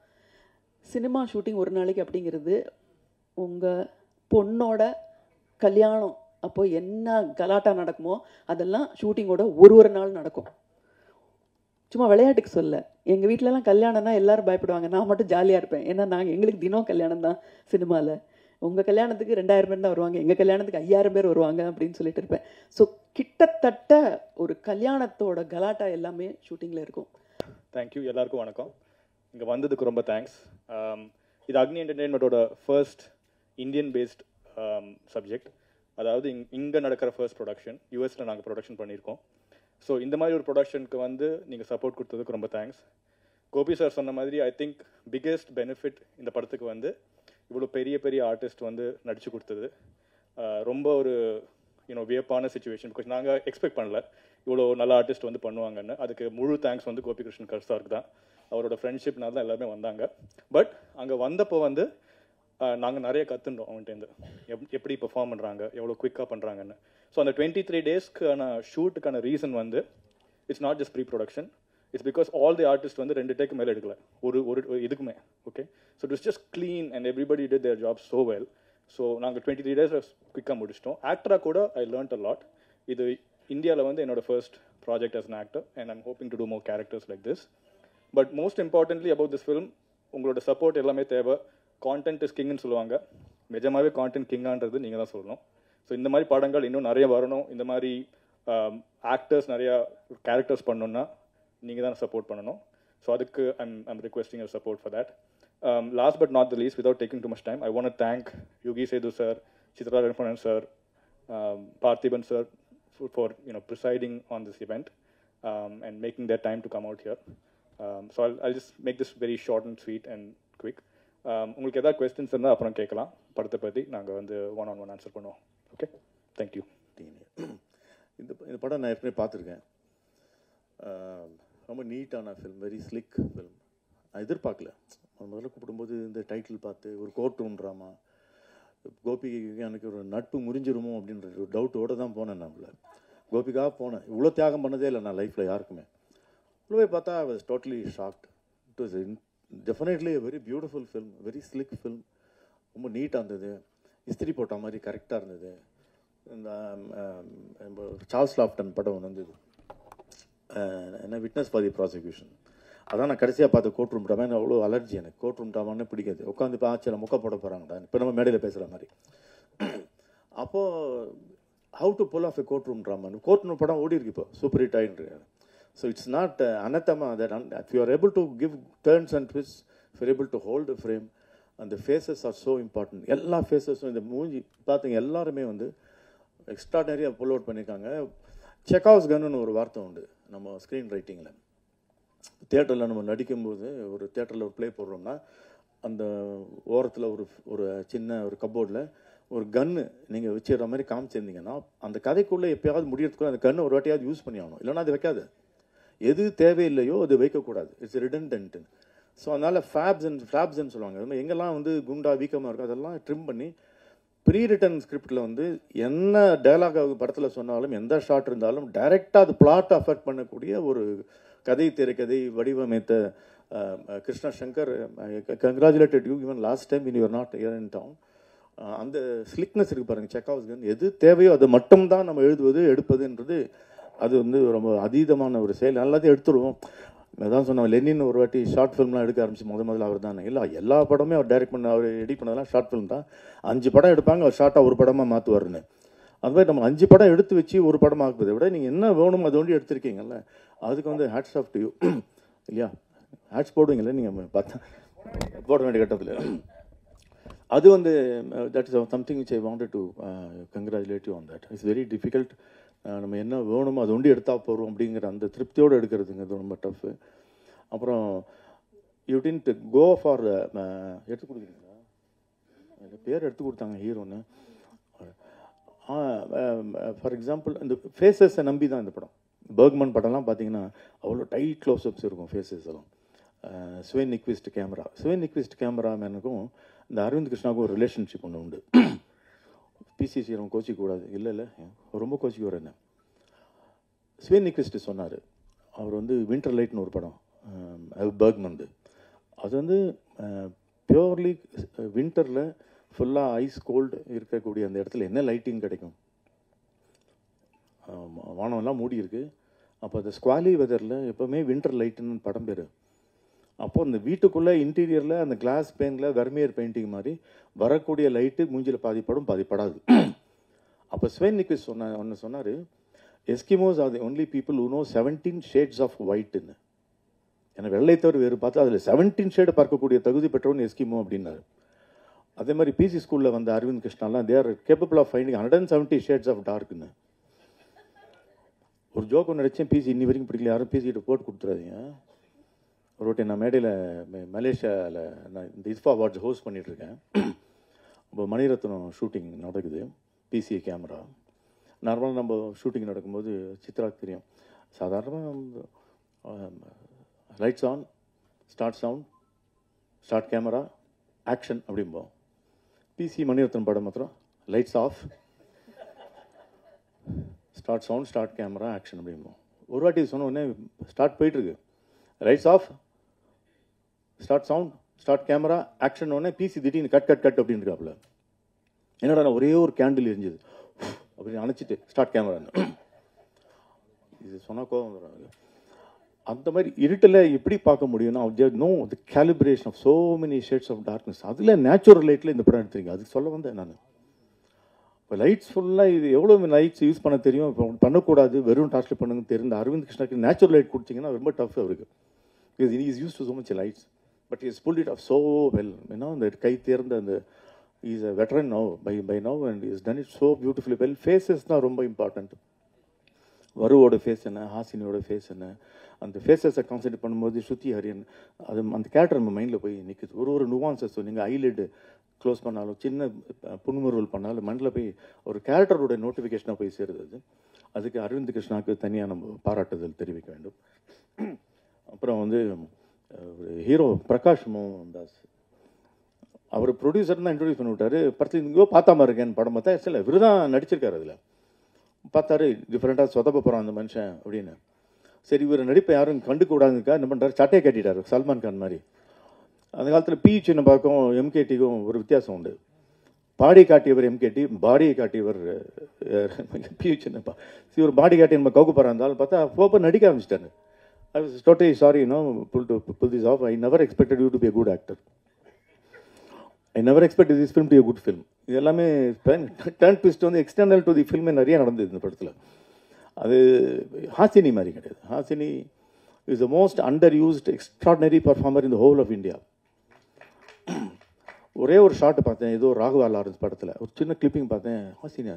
சினிமா ஷூட்டிங் ஒரு நாளைக்கு அப்படிங்கிறது, உங்கள் பொண்ணோட கல்யாணம் அப்போது என்ன கலாட்டா நடக்குமோ அதெல்லாம் ஷூட்டிங்கோட ஒரு நாள் நடக்கும். சும்மா விளையாட்டுக்கு சொல்ல, எங்கள் வீட்டிலலாம் கல்யாணம்னா எல்லோரும் பயப்படுவாங்க, நான் மட்டும் ஜாலியாக இருப்பேன். ஏன்னா எங்களுக்கு தினம் கல்யாணம் தான் சினிமாவில். உங்கள் கல்யாணத்துக்கு 2000 பேர் தான் வருவாங்க, எங்கள் கல்யாணத்துக்கு 5000 பேர் வருவாங்க அப்படின்னு சொல்லிட்டு இருப்பேன். ஸோ கிட்டத்தட்ட ஒரு கல்யாணத்தோட கலாட்டா எல்லாமே ஷூட்டிங்கில் இருக்கும். தேங்க்யூ, எல்லாருக்கும் வணக்கம். இங்கே வந்ததுக்கு ரொம்ப தேங்க்ஸ். இது அக்னி என்டர்டெயின்மெண்ட்டோட ஃபர்ஸ்ட் இந்தியன் பேஸ்ட் சப்ஜெக்ட். அதாவது இங்கே நடக்கிற ஃபர்ஸ்ட் ப்ரொடக்ஷன். யூஎஸில் நாங்கள் ப்ரொடக்ஷன் பண்ணியிருக்கோம். ஸோ இந்த மாதிரி ஒரு ப்ரொடக்ஷனுக்கு வந்து நீங்கள் சப்போர்ட் கொடுத்ததுக்கு ரொம்ப தேங்க்ஸ். கோபி சார் சொன்ன மாதிரி ஐ திங்க் பிக்கெஸ்ட் பெனிஃபிட் இந்த படத்துக்கு வந்து இவ்வளோ பெரிய ஆர்டிஸ்ட் வந்து நடிச்சு கொடுத்தது. ரொம்ப ஒரு வியப்பான சுச்சுவேஷன். பிகாஸ் நாங்கள் எக்ஸ்பெக்ட் பண்ணல இவ்வளோ நல்ல ஆர்டிஸ்ட் வந்து பண்ணுவாங்கன்னு. அதுக்கு முழு தேங்க்ஸ் வந்து கோபிகிருஷ்ணன் சாருக்கு தான். அவரோட ஃப்ரெண்ட்ஷிப்னால தான் எல்லாருமே வந்தாங்க. பட் அங்கே வந்தப்போ வந்து நாங்கள் நிறைய கற்றுண்டோம் அவன்கிட்டேருந்து, எப்படி பெர்ஃபார்ம் பண்ணுறாங்க, எவ்வளோ குயிக்காக பண்ணுறாங்கன்னு. ஸோ அந்த 23 டேஸ்க்கான ஷூட்டுக்கான ரீசன் வந்து it's not just pre production, it's because all the artist வந்து 2 டேக்கு மேலே எடுக்கல ஒரு இதுக்குமே. Okay, so it is just clean and everybody did their job so well. So நாங்கள் 23 டேஸ் குயிக்காக முடிச்சிட்டோம். ஆக்டராக கூட ஐ லேர்ன்ட் அ லாட். இது இந்தியாவில் வந்து என்னோட first project as an actor and I'm hoping to do more characters like this. But most importantly about this film உங்களோட சப்போர்ட் எல்லாமே தேவை. கான்டென்ட் இஸ் கிங்னு சொல்லுவாங்க, நிஜமாவே கான்டென்ட் கிங்கான்றது நீங்கள் தான் சொல்லணும். ஸோ இந்த மாதிரி படங்கள் இன்னும் நிறைய வரணும். இந்த மாதிரி ஆக்டர்ஸ் நிறையா கேரக்டர்ஸ் பண்ணணுன்னா நீங்கள் தான் சப்போர்ட் பண்ணணும். ஸோ அதுக்கு I'm requesting your support for that. Last but not the least, without taking too much time, I want to thank Yogi Sethu sir, Chitra Lakshmanan sir, Parthiban sir for presiding on this event and making their time to come out here. So I'll just make this very short and sweet and quick. உங்களுக்கு ஏதாவது questions இருந்தால் அப்புறம் கேட்கலாம். படத்தை பற்றி நாங்கள் வந்து 1-on-1 answer பண்ணுவோம். Okay, thank you. இந்த படம் நான் ஏற்கனவே பார்த்துருக்கேன். ரொம்ப நீட்டான ஃபில்ம், வெரி ஸ்லிக் ஃபில்ம். நான் எதிர்பார்க்கல. முதல்ல கூப்பிடும்போது இந்த டைட்டில் பார்த்து ஒரு கோர்ட் ரூம் ட்ராமா, கோபிக்கு எனக்கு ஒரு நட்பு முறிஞ்சிருமோ அப்படின்ற ஒரு டவுட்டோடு தான் போனேன். நம்மள கோபிக்காக போனேன். இவ்வளோ தியாகம் பண்ணதே இல்லை நான் லைஃப்பில் யாருக்குமே. இவ்வளோ போய் பார்த்தா I was totally shocked. It was definitely a very beautiful film, very slick film. ரொம்ப நீட்டாக இருந்தது, இஸ்திரி போட்ட மாதிரி கரெக்டாக இருந்தது. இந்த சார்ல்ஸ் லாஃப்டன் படம் ஒன்று வந்தது, என்ன விட்னஸ் ஃபார் தி ப்ராசிக்யூஷன், அதான் நான் கடைசியாக பார்த்த கோர்ட் ரூம் ட்ராமா. எனக்கு அவ்வளோ அலர்ஜி, எனக்கு கோர்ட் ரூம் ட்ராமான்னு பிடிக்காது. உட்காந்து இப்போ ஆச்சரியம் முக்க போட போகிறாங்கடா, இப்போ நம்ம மேடையில் பேசுகிற மாதிரி. அப்போது how to pull off a court room ட்ராமான்னு கோர்ட் ரூம் படம் ஓடி இருக்கு இப்போ, சூப்பர் ஹிட் ஆகிட்டு. ஸோ இட்ஸ் நாட் அனத்தமா that if you are able to give turns and twist, if you able to hold the frame, அந்த phases are so important. எல்லா ஃபேஸஸும் இந்த மூஞ்சி பார்த்தீங்க எல்லாருமே வந்து எக்ஸ்ட்ராடனரியாக புல் அவுட் பண்ணியிருக்காங்க. செக்காவ்ஸ் கன்னு ஒரு வார்த்தை உண்டு நம்ம ஸ்க்ரீன் ரைட்டிங்கில். தியேட்டரில் நம்ம நடிக்கும்போது ஒரு தியேட்டரில் ஒரு ப்ளே போடுறோம்னா அந்த ஓரத்தில் ஒரு சின்ன ஒரு கப்போர்டில் ஒரு கன்று நீங்கள் வச்சுற மாதிரி காமிச்சிருந்தீங்கன்னா அந்த கதைக்குள்ளே எப்போயாவது முடியறதுக்குள்ள அந்த கன்று ஒரு வாட்டியாவது யூஸ் பண்ணி ஆகணும், இல்லைனா அது வைக்காது. எது தேவையில்லையோ அது வைக்கக்கூடாது. It's redundant. ஸோ அதனால் ஃப்ளாப்ஸ்ன்னு சொல்லுவாங்க. அது மாதிரி எங்கெல்லாம் வந்து குண்டா வீக்கமாக இருக்கும் அதெல்லாம் ட்ரிம் பண்ணி ப்ரீ ரிட்டன் ஸ்கிரிப்டில் வந்து என்ன டைலாக் படத்தில் சொன்னாலும் எந்த ஷாட் இருந்தாலும் டைரெக்டாக அது பிளாட்டை அஃபெக்ட் பண்ணக்கூடிய ஒரு கதை திரைக்கதை வடிவமைத்த Krishna Shankar, congratulated you even last time in you're not here in down. அந்த ஸ்லிக்னஸ் இருக்குது பாருங்கள் செக்காவ்ஸ் கன். எது தேவையோ அது மட்டும்தான் நம்ம எழுதுவது எடுப்பதுன்றது அது வந்து ரொம்ப அதீதமான ஒரு செயல். எல்லாத்தையும் எடுத்துருவோம். அதான் சொன்னோம், லெனின் ஒரு வாட்டி ஷார்ட் ஃபிலிம்லாம் எடுக்க ஆரம்பிச்சு முதல்ல அவர் தானே. இல்லை, எல்லா படமே அவர் டைரக்ட் பண்ண, அவர் எடிட் பண்ணதெல்லாம் ஷார்ட் ஃபிலிம் தான். 5 படம் எடுப்பாங்க, அவர் ஷார்ட்டாக ஒரு படமாக மாற்றுவாருன்னு. அது மாதிரி நம்ம 5 படம் எடுத்து வச்சு ஒரு படம் ஆக்குவதை விட நீங்கள் என்ன வேணும் அது ஒண்டி எடுத்திருக்கீங்கல்ல, அதுக்கு வந்து ஹேட்ஸ் ஆஃப் டு யூ. இல்லையா, ஹேட்ஸ் போடுவீங்களே நீங்கள் பார்த்தா போட வேண்டிய கட்டத்தில். அது வந்து that is something which I wanted to congratulate you on that. It's very difficult. நம்ம என்ன வேணுமோ அது ஒண்டி எடுத்தால் போகிறோம் அப்படிங்கிற அந்த திருப்தியோடு எடுக்கிறதுங்கிறது ரொம்ப டஃப்பு. அப்புறம் யூ டின்ட் கோ ஃபார் எடுத்து கொடுக்குறீங்களா, பேர் எடுத்து கொடுத்தாங்க ஹீரோன்னு. ஃபார் எக்ஸாம்பிள் இந்த ஃபேஸஸை நம்பி தான் இந்த படம். பர்க்மன் படம்லாம் பார்த்தீங்கன்னா அவ்வளோ டைட் க்ளோஸ்அப்ஸ் இருக்கும் ஃபேஸஸ் எல்லாம். ஸ்வேன் நிக்விஸ்ட் கேமராமேனுக்கும் இந்த அரவிந்த் கிருஷ்ணாவுக்கும் ஒரு ரிலேஷன்ஷிப் ஒன்று உண்டு. பிசிசி ரொம்ப கோச்சிக்கூடாது, இல்லை ரொம்ப கோச்சிக்கு வர என்ன. ஸ்வேன் நிக்விஸ்ட் சொன்னார், அவர் வந்து வின்டர் லைட்னு ஒரு படம் பர்க்மன்து, அது வந்து பியோர்லி வின்டரில் ஃபுல்லாக ஐஸ் கோல்டு இருக்கக்கூடிய அந்த இடத்துல என்ன லைட்டிங் கிடைக்கும், வானம்லாம் மூடி இருக்குது. அப்போ அந்த ஸ்குவாலி வெதரில் எப்போவுமே வின்டர் லைட்டுன்னு படம் பேர். அப்போது அந்த வீட்டுக்குள்ளே இன்டீரியரில் அந்த கிளாஸ் பெயிண்டில் வெர்மியர் பெயிண்டிங் மாதிரி வரக்கூடிய லைட்டு மூஞ்சில் பாதிப்படும் பாதிப்படாது. அப்போ ஸ்வேன் நிக்விஸ்ட் ஒன்று சொன்னார், Eskimos are the only people who know 17 shades of ஒயிட்னு. ஏன்னா வெள்ளை தவிர வேறு பார்த்து அதில் 17 ஷேடு பார்க்கக்கூடிய தகுதி பெற்றவன் எஸ்கிமோ அப்படின்னாரு. அதே மாதிரி பிசி ஸ்கூலில் வந்த அரவிந்த் கிருஷ்ணாலாம் they are capable of finding 170 shades of டார்க்னு. ஒரு ஜோக் ஒன்று நினச்சேன், பிசி இன்னி வரைக்கும் பிடிக்கல, யாரும் பிசிகிட்ட போட்டு கொடுத்துறாதீங்க. ஒரு வாட்டி நான் மேடையில் மலேசியாவில் நான் இந்த இஸ்ஃபா அவார்ட்ஸ் ஹோஸ்ட் பண்ணிகிட்ருக்கேன். இப்போ மணிரத்னம் ஷூட்டிங் நடக்குது, பிசிஏ கேமரா. நார்மலாக நம்ம ஷூட்டிங் நடக்கும்போது சித்ராக்கு தெரியும், சாதாரணமாக lights on, start sound, start camera, action அப்படிம்போம். பிசி மணிரத்னம் படம் மாத்திரம் lights off, start sound, start camera, action அப்படிம்போம். ஒரு வாட்டி சொன்ன உடனே ஸ்டார்ட் போயிட்டுருக்கு, lights off, start sound, start camera, action உடனே பிசி திடீர்னு கட் அப்படின்னு இருக்காப்புல. என்னடா நான் ஒரே ஒரு கேண்டில் எரிஞ்சுது அப்படின்னு அணைச்சிட்டு ஸ்டார்ட் கேமரான்னு இது சொன்னால் கோபம் வராது. அந்த மாதிரி இருட்டில் எப்படி பார்க்க முடியும்னா know the calibration of so many shades of darkness. அதில் நேச்சுரல் லைட்டில் இந்த படம் எடுத்துருங்க, அதுக்கு சொல்ல வந்தேன் நான். இப்போ லைட்ஸ் ஃபுல்லாக இது எவ்வளோ லைட்ஸ் யூஸ் பண்ண தெரியும், இப்போ பண்ணக்கூடாது, வெறும் டார்ச்சில் பண்ணுங்க தெரிந்த அரவிந்த் கிருஷ்ணாக்கு நேச்சுரல் லைட் கொடுத்தீங்கன்னா ரொம்ப டஃப் அவருக்கு. Because is used to so much lights, but is pulled it off so well. ஏன்னா அந்த கை தேர்ந்த அந்த is a veteran now by now and is done it so beautifully well. Faces தான் ரொம்ப இம்பார்ட்டண்ட். வருவோட ஃபேஸ் என்ன, ஹாசினியோட face என்ன, அந்த ஃபேஸஸை கான்சன்ட்ரேட் பண்ணும்போது ஸ்ருதி ஹரியன் அது அந்த கேரக்டர் நம்ம மைண்டில் போய் நிற்குது. ஒரு நுவான்சஸ் நீங்கள் ஐலிட் க்ளோஸ் பண்ணாலும் சின்ன புன்முறுவல் பண்ணாலும் மண்டில் போய் ஒரு கேரக்டரோட நோட்டிஃபிகேஷனாக போய் சேருது. அதுக்கு அரவிந்த் கிருஷ்ணாவுக்கு தனியாக நம்ம பாராட்டுதல் தெரிவிக்க வேண்டும். அப்புறம் வந்து ஹீரோ பிரகாஷ் மோகன் தாஸ், அவர் ப்ரொடியூசர் தான் இன்ட்ரடியூஸ் பண்ணி விட்டார். படத்தில் இங்கேயோ பார்த்தா மாதிரி இருக்கேன்னு படம் பார்த்தா சில இவர் தான் நடிச்சிருக்காரு. அதில் பார்த்தாரு டிஃப்ரெண்ட்டாக சொதப்ப போகிறான் அந்த மனுஷன் அப்படின்னு. சரி இவர் நடிப்பை யாரும் கண்டுக்க கூடாதுக்கா என்ன பண்ணுறாரு, சட்டையை கட்டிட்டார் சல்மான் கான் மாதிரி. அந்த காலத்தில் பி சின்னப்பாக்கும் எம்கேடிக்கும் ஒரு வித்தியாசம் உண்டு. பாடி காட்டியவர் எம்கேடி, பாடியை காட்டியவர் பி சின்னப்பா. இவர் பாடி காட்டி நம்ம கவுக்கு போகிறா இருந்தாலும் பார்த்தா போப்போ நடிக்க ஆரம்பிச்சிட்டாரு. I was totally sorry, pull this off. I never expected you to be a good actor. I never expected this film to be a good film. இது எல்லாமே டர்ன் ட்விஸ்ட் வந்து எக்ஸ்டர்னல் டு தி ஃபில்ம் நிறைய நடந்தது இந்த படத்தில். அது ஹாசினி மாதிரி கிடையாது. Hasini is the most under used extraordinary performer in the whole of India. ஒரே ஒரு ஷாட்டு பார்த்தேன், ஏதோ ராகவா லாரன்ஸ் படத்தில் ஒரு சின்ன கிளிப்பிங் பார்த்தேன். ஹாசினி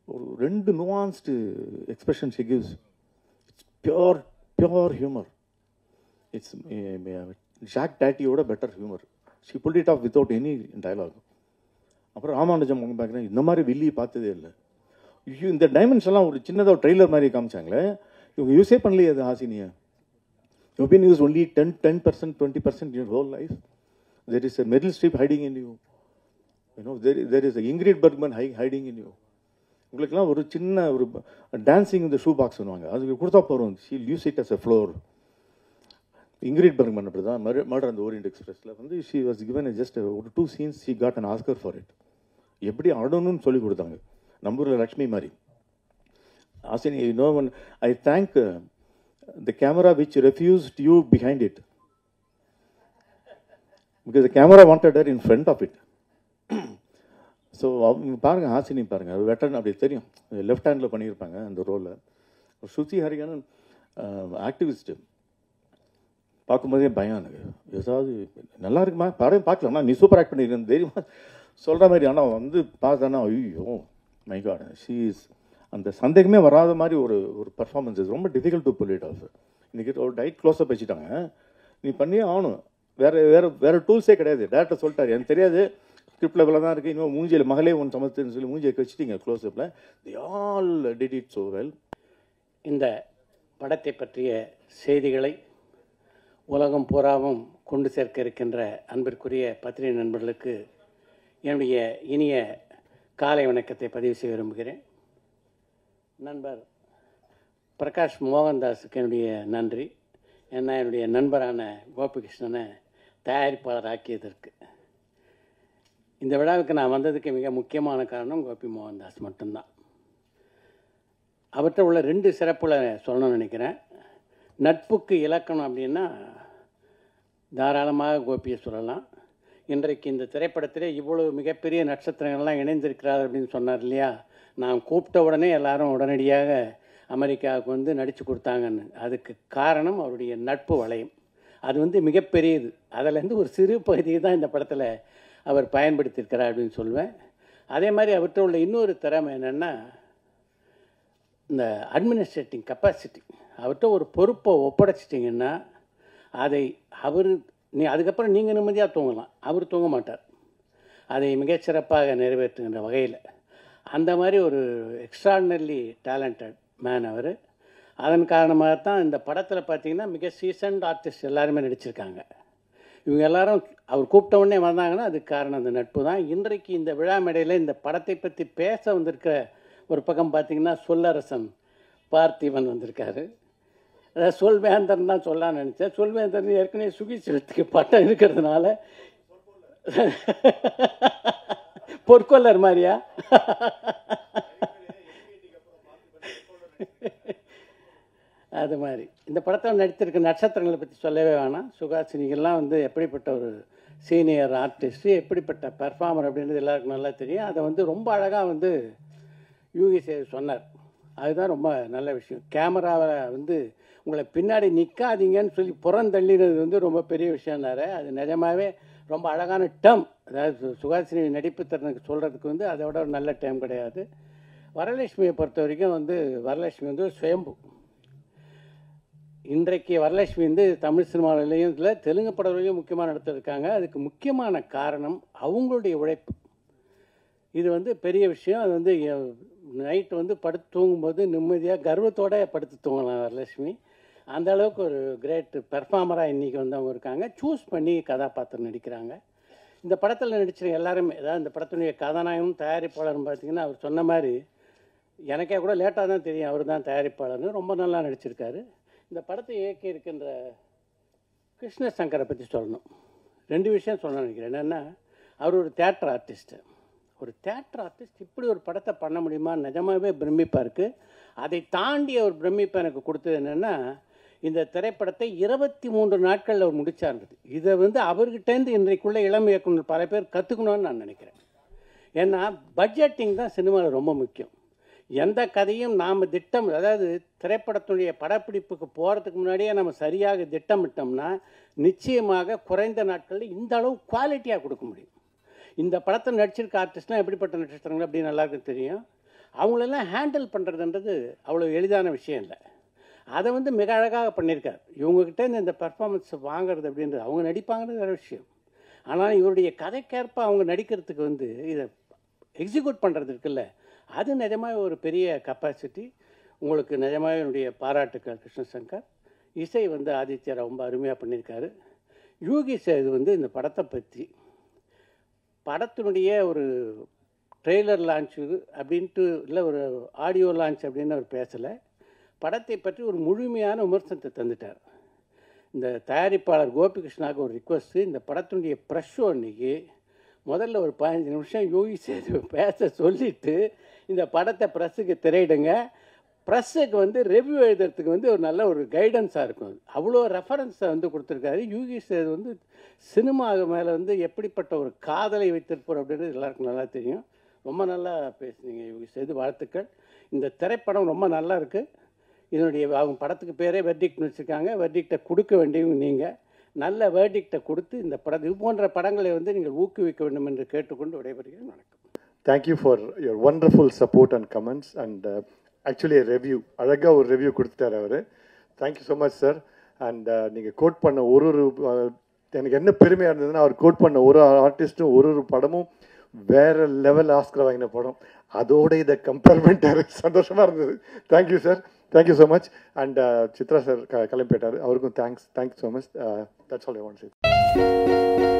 ஒரு 2 nuanced expression she gives. It's pure humour. It's Jacques டாட்டியோட better humour. She pulled it off without any dialogue. அப்புறம் ராமானுஜம் அவங்க பார்க்குறேன், இந்த மாதிரி வில்லியை பார்த்ததே இல்லை. இந்த டைமென்ஷன்லாம் ஒரு சின்னதாக ஒரு ட்ரெய்லர் மாதிரி காமிச்சாங்களே, இவங்க யூஸே பண்ணலையே அது ஹாசினியை. You been use only 10%, 20% in your whole life. There is a Meryl Streep hiding in you. There is a Ingrid Bergman hiding in you. உங்களுக்குலாம் ஒரு சின்ன ஒரு டான்சிங் இந்த ஷூ பாக்ஸ் பண்ணுவாங்க, அதுக்கு கொடுத்தா போகிறோம். She'll use it as a floor. Ingrid Bergman அப்படி தான் மர்டர் அந்த ஓரியன்ட் எக்ஸ்பிரஸில் வந்து ஷி வாஸ் கிவன் ஜஸ்ட் ஒரு 2 scenes she got an Oscar for it. எப்படி ஆடணும்னு சொல்லி கொடுத்தாங்க, நம்பூரில் லக்ஷ்மி மாதிரி. Hasini, I thank the camera which refused you behind it, because the camera wanted her in front of it. So அவங்க பாருங்கள், ஹாசினி பாருங்கள், வெட்டர்ன் அப்படி தெரியும், லெஃப்ட் ஹேண்டில் பண்ணியிருப்பாங்க அந்த ரோலில். ஸ்ருதி ஹரிகரன் ஆக்டிவிஸ்ட்டு, பார்க்கும்போதே பயம் எனக்கு. ஏதாவது நல்லா இருக்குமா படம் பார்க்கலாமா, நீ சூப்பர் ஆக்ட் பண்ணியிருக்கேன் தெரியுமா சொல்கிற மாதிரி. ஆனால் வந்து பார்த்தானா ஐயோ மை காட், ஷீ இஸ் அந்த சந்தேகமே வராத மாதிரி ஒரு பர்ஃபார்மன்ஸ். ரொம்ப difficult to pull it off. இன்றைக்கி ஒரு டைட் க்ளோஸ்அப் வச்சுட்டாங்க, நீ பண்ணியே ஆகணும். வேறு டூல்ஸே கிடையாது. டேரக்டர் சொல்லிட்டார், எனக்கு தெரியாது ஸ்கிரிப்டில் இவ்வளோ தான் இருக்குது, இன்னும் மூஞ்சியில் மகளே ஒன்று சமத்துன்னு சொல்லி மூஞ்சியை வச்சுட்டிங்க க்ளோஸ்அப்பில். They all did it so well. இந்த படத்தை பற்றிய செய்திகளை உலகம் பூராவும் கொண்டு சேர்க்க இருக்கின்ற அன்பிற்குரிய பத்திரிகை நண்பர்களுக்கு என்னுடைய இனிய காலை வணக்கத்தை பதிவு செய்ய விரும்புகிறேன். நண்பர் பிரகாஷ் மோகன்தாஸுக்கு என்னுடைய நன்றி. ஏன்னா என்னுடைய நண்பரான கோபிகிருஷ்ணனை தயாரிப்பாளர் ஆக்கியதற்கு. இந்த விழாவுக்கு நான் வந்ததுக்கு மிக முக்கியமான காரணம் கோபி மோகன்தாஸ் மட்டும்தான். அவற்றை உள்ள 2 சிறப்புகளை சொல்லணும்னு நினைக்கிறேன். நட்புக்கு இலக்கணம் அப்படின்னா தாராளமாக கோபியை சொல்லலாம். இன்றைக்கு இந்த திரைப்படத்திலே இவ்வளவு மிகப்பெரிய நட்சத்திரங்கள்லாம் இணைந்திருக்கிறார் அப்படின்னு சொன்னார் இல்லையா. நான் கூப்பிட்ட உடனே எல்லாரும் உடனடியாக அமெரிக்காவுக்கு வந்து நடித்து கொடுத்தாங்கன்னு. அதுக்கு காரணம் அவருடைய நட்பு வளையம். அது வந்து மிகப்பெரியது. அதிலேருந்து ஒரு சிறு பகுதியை தான் இந்த படத்தில் அவர் பயன்படுத்தியிருக்கிறார் அப்படின்னு சொல்லுவேன். அதே மாதிரி அவர்கிட்ட உள்ள இன்னொரு திறமை என்னென்னா இந்த அட்மினிஸ்ட்ரேட்டிங் கெப்பாசிட்டி. அவர்கிட்ட ஒரு பொறுப்பை ஒப்படைச்சிட்டிங்கன்னா அதை அதுக்கப்புறம் நீங்கள் நிம்மதியாக தூங்கலாம், அவர் தூங்க மாட்டார். அதை மிகச்சிறப்பாக நிறைவேற்றுகின்ற வகையில் அந்த மாதிரி ஒரு எக்ஸ்ட்ராடினரி டேலண்டட் மேன் அவர். அதன் காரணமாகத்தான் இந்த படத்தில் பார்த்திங்கன்னா மிக சீசன்ட் ஆர்டிஸ்ட் எல்லாருமே நடிச்சிருக்காங்க. இவங்க எல்லாரும் அவர் கூப்பிட்ட உடனே வந்தாங்கன்னா அதுக்கு காரணம் அந்த நட்பு தான். இன்றைக்கு இந்த விழா மேடையில் இந்த படத்தை பற்றி பேச வந்திருக்கிற ஒரு பக்கம் பார்த்திங்கன்னா சொல்லரசன் பார்த்திபன் வந்திருக்காரு. அதாவது சொல்வேந்தன் தான் சொல்லலான்னு நினச்சேன். சொல்வேந்தன் ஏற்கனவே சுகிசிவத்துக்கு பட்டம் இருக்கிறதுனால பொற்கொள்ளர் மாதிரியா அது மாதிரி இந்த படத்தில் நடித்திருக்க நட்சத்திரங்களை பற்றி சொல்லவே வேணாம். சுகாசினிகள்லாம் வந்து எப்படிப்பட்ட ஒரு சீனியர் ஆர்டிஸ்ட்டு, எப்படிப்பட்ட பெர்ஃபார்மர் அப்படின்றது எல்லாருக்கும் நல்லா தெரியும். அதை வந்து ரொம்ப அழகாக வந்து யூகி சொன்னார். அதுதான் ரொம்ப நல்ல விஷயம். கேமராவை வந்து உங்களை பின்னாடி நிற்காதீங்கன்னு சொல்லி புறந்தள்ளினது வந்து ரொம்ப பெரிய விஷயம்னாரு. அது நிஜமாகவே ரொம்ப அழகான டேர்ம். அதாவது சுகாசினி நடிப்பு திறனுக்கு சொல்கிறதுக்கு வந்து அதை விட ஒரு நல்ல டைம் கிடையாது. வரலட்சுமியை பொறுத்த வரைக்கும் வந்து வரலட்சுமி வந்து சுயம்பு. இன்றைக்கு வரலட்சுமி வந்து தமிழ் சினிமாவிலையும் இல்லை தெலுங்கு படங்களையும் முக்கியமான இடத்துல இருக்காங்க. அதுக்கு முக்கியமான காரணம் அவங்களுடைய உழைப்பு. இது வந்து பெரிய விஷயம். அது வந்து நைட்டு வந்து படுத்து தூங்கும்போது நிம்மதியாக கர்வத்தோடு படுத்து தூங்கலாம் வரலட்சுமி. அந்த அளவுக்கு ஒரு கிரேட் பெர்ஃபார்மராக இன்றைக்கி வந்து அவங்க இருக்காங்க. சூஸ் பண்ணி கதாபாத்திரம் நடிக்கிறாங்க. இந்த படத்தில் நடிச்சிருக்க எல்லாருமே, அதாவது இந்த படத்தினுடைய கதாநாயகமும் தயாரிப்பாளரும் பார்த்திங்கன்னா அவர் சொன்ன மாதிரி எனக்கே கூட லேட்டாக தான் தெரியும் அவர் தான் தயாரிப்பாளர்னு. ரொம்ப நல்லா நடிச்சிருக்காரு. இந்த படத்தை இயக்கி இருக்கின்ற கிருஷ்ணசங்கரை பற்றி சொல்லணும். 2 விஷயம் சொல்ல நினைக்கிறேன். என்னென்னா அவர் ஒரு தியேட்டர் ஆர்டிஸ்ட்டு. ஒரு தியேட்டர் ஆர்டிஸ்ட் இப்படி ஒரு படத்தை பண்ண முடியுமா, நிஜமாகவே பிரமிப்பாக இருக்குது. அதை தாண்டி அவர் பிரமிப்பை எனக்கு கொடுத்தது என்னென்னா இந்த திரைப்படத்தை 23 நாட்களில் அவர் முடிச்சார்ந்தது. இதை அவர்கிட்டேருந்து இன்றைக்குள்ள இளம் இயக்குனர் பல பேர் கற்றுக்கணும்னு நான் நினைக்கிறேன். ஏன்னா பட்ஜெட்டிங் தான் சினிமாவில் ரொம்ப முக்கியம். எந்த கதையும் நாம் அதாவது திரைப்படத்துடைய படப்பிடிப்புக்கு போகிறதுக்கு முன்னாடியே நம்ம சரியாக திட்டமிட்டோம்னா நிச்சயமாக குறைந்த நாட்களில் இந்த அளவு குவாலிட்டியாக கொடுக்க முடியும். இந்த படத்தை நடிச்சிருக்க ஆர்டிஸ்ட்லாம் எப்படிப்பட்ட நட்சத்திரங்கள் அப்படின்னு எல்லாருக்கும் தெரியும். அவங்களெல்லாம் ஹேண்டில் பண்ணுறதுன்றது அவ்வளோ எளிதான விஷயம் இல்லை. அதை மிக அழகாக பண்ணியிருக்கார். இவங்ககிட்ட இந்த பெர்ஃபார்மன்ஸ் வாங்குறது அப்படின்றது, அவங்க நடிப்பாங்கிறது வேறு விஷயம். ஆனால் இவருடைய கதைக்கேற்ப அவங்க நடிக்கிறதுக்கு இதை எக்ஸிக்யூட் பண்ணுறது இருக்குல்ல, அது நிஜமாக ஒரு பெரிய கெப்பாசிட்டி. உங்களுக்கு நிஜமாக என்னுடைய பாராட்டுக்கள் கிருஷ்ணசங்கர். இசை ஆதித்யர் ரொம்ப அருமையாக பண்ணியிருக்காரு. யூகி சேது இந்த படத்தை பற்றி படத்தினுடைய ஒரு ட்ரெய்லர் லான்ச்சு அப்படின்ட்டு இல்லை, ஒரு ஆடியோ லான்ச் அப்படின்னு அவர் பேசலை. படத்தை பற்றி ஒரு முழுமையான விமர்சனத்தை தந்துட்டார். இந்த தயாரிப்பாளர் கோபிகிருஷ்ணாவுக்கு ஒரு ரிக்வஸ்ட்டு, இந்த படத்தினுடைய ப்ரெஷ் ஷோ அன்றைக்கி முதல்ல ஒரு 15 நிமிஷம் யோகி சேது பேச சொல்லிவிட்டு இந்த படத்தை ப்ரெஸ்ஸுக்கு திரையிடுங்க. ப்ரெஸ்ஸுக்கு ரிவ்யூ எழுதுறதுக்கு ஒரு நல்ல ஒரு கைடன்ஸாக இருக்கும். அவ்வளோ ரெஃபரன்ஸை கொடுத்துருக்காரு. யூகி சேது சினிமா மேலே எப்படிப்பட்ட ஒரு காதலை வைத்திருப்போர் அப்படின்றது எல்லாருக்கும் நல்லா தெரியும். ரொம்ப நல்லா பேசுனீங்க யூகி சேது, வாழ்த்துக்கள். இந்த திரைப்படம் ரொம்ப நல்லா இருக்குது. இதனுடைய அவங்க படத்துக்கு பேரே வெர்டிக்ட்னு வச்சுருக்காங்க. வெர்டிக்டை கொடுக்க வேண்டியவங்க நீங்கள். நல்ல வேர்டிக்டை கொடுத்து இந்த படம் இது போன்ற படங்களை நீங்கள் ஊக்குவிக்க வேண்டும் என்று கேட்டுக்கொண்டு விடைபெறுகிறேன். வணக்கம். Thank you for your wonderful support and comments and actually a review. அழகாக ஒரு ரிவ்யூ கொடுத்துட்டார் அவர். Thank you so much sir. And நீங்கள் கோட் பண்ண ஒரு எனக்கு என்ன பெருமையாக இருந்ததுன்னா, அவர் கோட் பண்ண ஒரு ஆர்டிஸ்ட்டும் ஒரு படமும் வேறு லெவல் ஆஸ்கர் வாங்கின படம். அதோட இதை கம்பேர் பண்ணிட்டாரு. சந்தோஷமாக இருந்தது. Thank you sir. Thank you so much. And Chitra sir கிளம்பிட்டார். அவருக்கும் thanks so much. That's all I want to say.